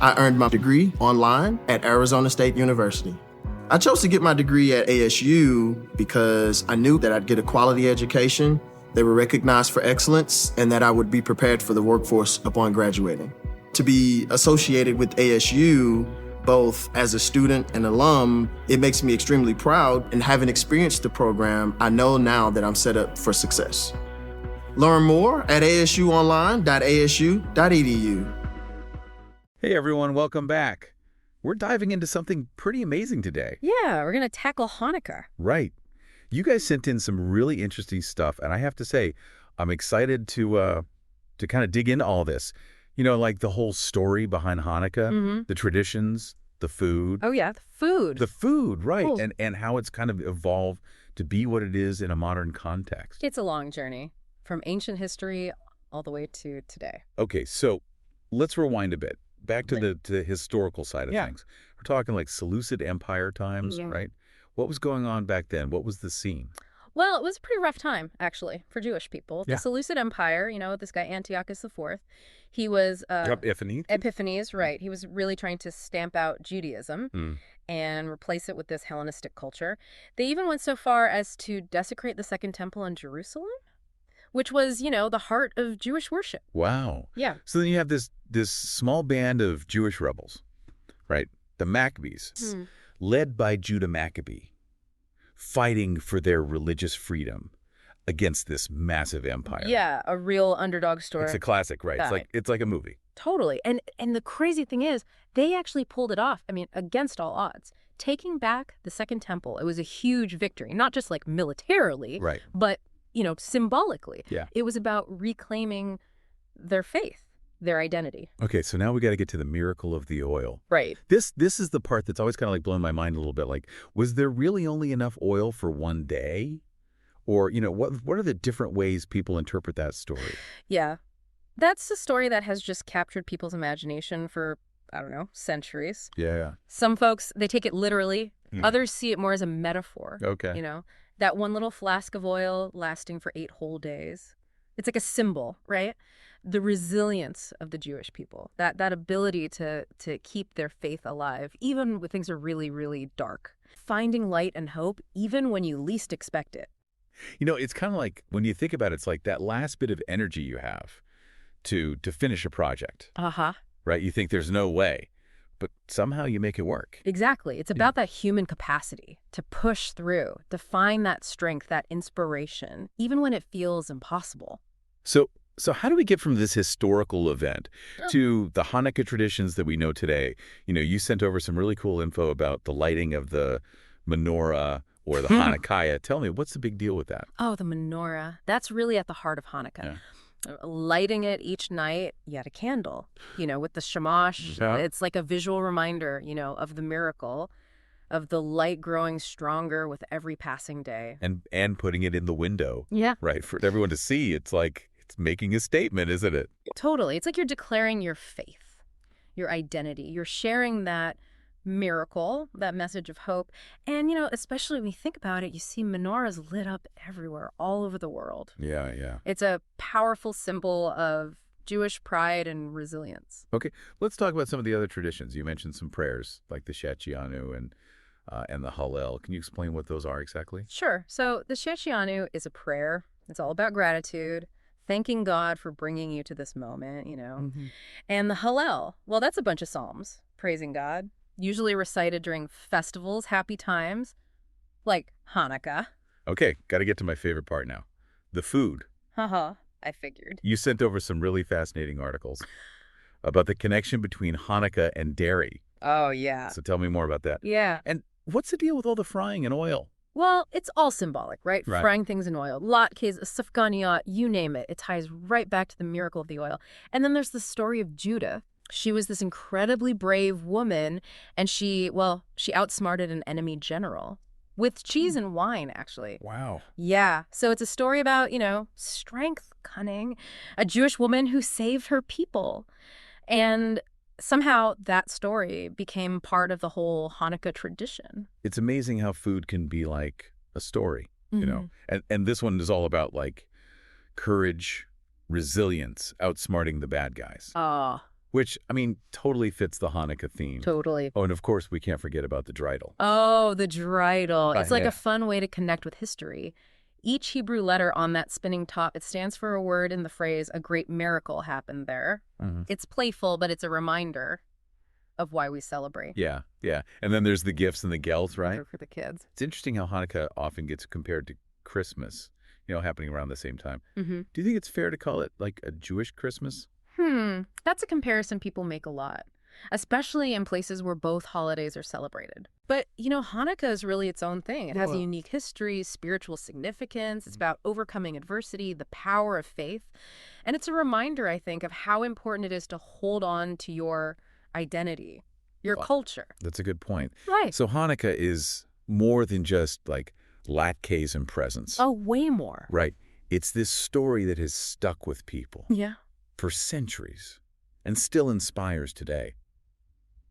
I earned my degree online at Arizona State University. I chose to get my degree at ASU because I knew that I'd get a quality education, they were recognized for excellence, and that I would be prepared for the workforce upon graduating. To be associated with ASU, both as a student and alum, it makes me extremely proud, and having experienced the program, I know now that I'm set up for success. Learn more at asuonline.asu.edu. Hey everyone, welcome back. We're diving into something pretty amazing today. Yeah, we're going to tackle Hanukkah. Right. You guys sent in some really interesting stuff, and I have to say, I'm excited to kind of dig into all this. You know, like the whole story behind Hanukkah, the traditions, the food. Oh yeah, the food. The food, right, Oh. and how it's kind of evolved to be what it is in a modern context. It's a long journey from ancient history all the way to today. Okay, so let's rewind a bit. Back to the historical side of things. We're talking like Seleucid Empire times, right? What was going on back then? What was the scene? Well, it was a pretty rough time, actually, for Jewish people. Yeah. The Seleucid Empire, this guy Antiochus IV, he was... Epiphanes, right. He was really trying to stamp out Judaism and replace it with this Hellenistic culture. They even went so far as to desecrate the Second Temple in Jerusalem, which was, the heart of Jewish worship. Wow. Yeah. So then you have this small band of Jewish rebels, right? The Maccabees, led by Judah Maccabee, fighting for their religious freedom against this massive empire. Yeah, a real underdog story. It's a classic, right? It's like a movie. Totally. And the crazy thing is, they actually pulled it off, against all odds. Taking back the Second Temple, it was a huge victory, not just like militarily, Right. but symbolically. Yeah. It was about reclaiming their faith, their identity. Okay, so now we got to get to the miracle of the oil. Right. This is the part that's always kind of like blowing my mind a little bit. Like, was there really only enough oil for one day? Or, what are the different ways people interpret that story? Yeah. That's a story that has just captured people's imagination for, I don't know, centuries. Yeah. Some folks, they take it literally. Others see it more as a metaphor. Okay. That one little flask of oil lasting for 8 whole days. It's like a symbol, right? The resilience of the Jewish people, that ability to keep their faith alive, even when things are really, really dark. Finding light and hope, even when you least expect it. It's kind of like, when you think about it, it's like that last bit of energy you have to finish a project. Uh-huh. Right? You think there's no way, but somehow you make it work. Exactly. It's about that human capacity to push through, to find that strength, that inspiration, even when it feels impossible. So how do we get from this historical event to the Hanukkah traditions that we know today? You sent over some really cool info about the lighting of the menorah or the Hanukkah. Tell me, what's the big deal with that? Oh, the menorah. That's really at the heart of Hanukkah. Lighting it each night, you had a candle, with the shamash. Yeah. It's like a visual reminder, of the miracle, of the light growing stronger with every passing day. And putting it in the window. Yeah. Right, for everyone to see. It's like it's making a statement, isn't it? Totally. It's like you're declaring your faith, your identity. You're sharing that miracle, that message of hope. And, especially when you think about it, you see menorahs lit up everywhere, all over the world. Yeah. It's a powerful symbol of Jewish pride and resilience. Okay, let's talk about some of the other traditions. You mentioned some prayers, like the Shechianu and the Hallel. Can you explain what those are exactly? Sure. So the Shechianu is a prayer. It's all about gratitude, thanking God for bringing you to this moment, And the Hallel, well, that's a bunch of psalms, praising God, usually recited during festivals, happy times, like Hanukkah. Okay, got to get to my favorite part now. The food. Haha, I figured. You sent over some really fascinating articles about the connection between Hanukkah and dairy. Oh, yeah. So tell me more about that. Yeah. And what's the deal with all the frying in oil? Well, it's all symbolic, right? Right. Frying things in oil. Latkes, sufganiyot, you name it. It ties right back to the miracle of the oil. And then there's the story of Judah. She was this incredibly brave woman, and she outsmarted an enemy general with cheese and wine, actually. Wow. Yeah. So it's a story about, strength, cunning, a Jewish woman who saved her people. And somehow that story became part of the whole Hanukkah tradition. It's amazing how food can be like a story, And this one is all about like courage, resilience, outsmarting the bad guys. Oh, which, I mean, totally fits the Hanukkah theme. Totally. Oh, and of course, we can't forget about the dreidel. Oh, the dreidel. It's like yeah. a fun way to connect with history. Each Hebrew letter on that spinning top, it stands for a word in the phrase, a great miracle happened there. It's playful, but it's a reminder of why we celebrate. Yeah, yeah. And then there's the gifts and the gelt, right? For the kids. It's interesting how Hanukkah often gets compared to Christmas, happening around the same time. Mm-hmm. Do you think it's fair to call it like a Jewish Christmas? That's a comparison people make a lot, especially in places where both holidays are celebrated. But, Hanukkah is really its own thing. It has a unique history, spiritual significance. It's about overcoming adversity, the power of faith. And it's a reminder, I think, of how important it is to hold on to your identity, your culture. That's a good point. Right. So Hanukkah is more than just like latkes and presents. Oh, way more. Right. It's this story that has stuck with people. Yeah. For centuries, and still inspires today.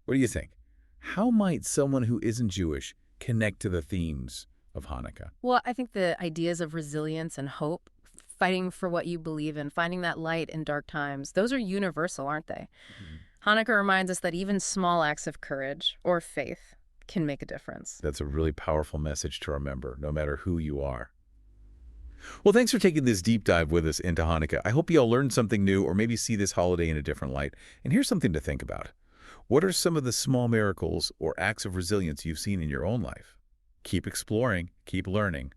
What do you think? How might someone who isn't Jewish connect to the themes of Hanukkah? Well, I think the ideas of resilience and hope, fighting for what you believe in, finding that light in dark times, those are universal, aren't they? Hanukkah reminds us that even small acts of courage or faith can make a difference. That's a really powerful message to remember, no matter who you are. Well, thanks for taking this deep dive with us into Hanukkah. I hope you all learned something new or maybe see this holiday in a different light. And here's something to think about. What are some of the small miracles or acts of resilience you've seen in your own life? Keep exploring, keep learning,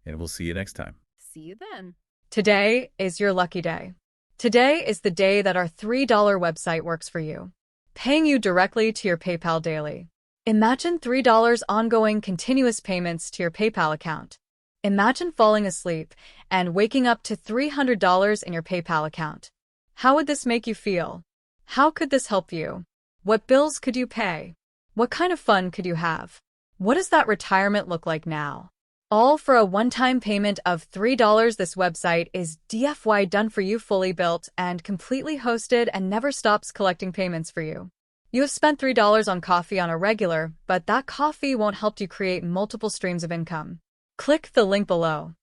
and we'll see you next time. See you then. Today is your lucky day. Today is the day that our $3 website works for you, paying you directly to your PayPal daily. Imagine $3 ongoing continuous payments to your PayPal account. Imagine falling asleep and waking up to $300 in your PayPal account. How would this make you feel? How could this help you? What bills could you pay? What kind of fun could you have? What does that retirement look like now? All for a one-time payment of $3. This website is DFY done for you, fully built and completely hosted, and never stops collecting payments for you. You have spent $3 on coffee on a regular, but that coffee won't help you create multiple streams of income. Click the link below.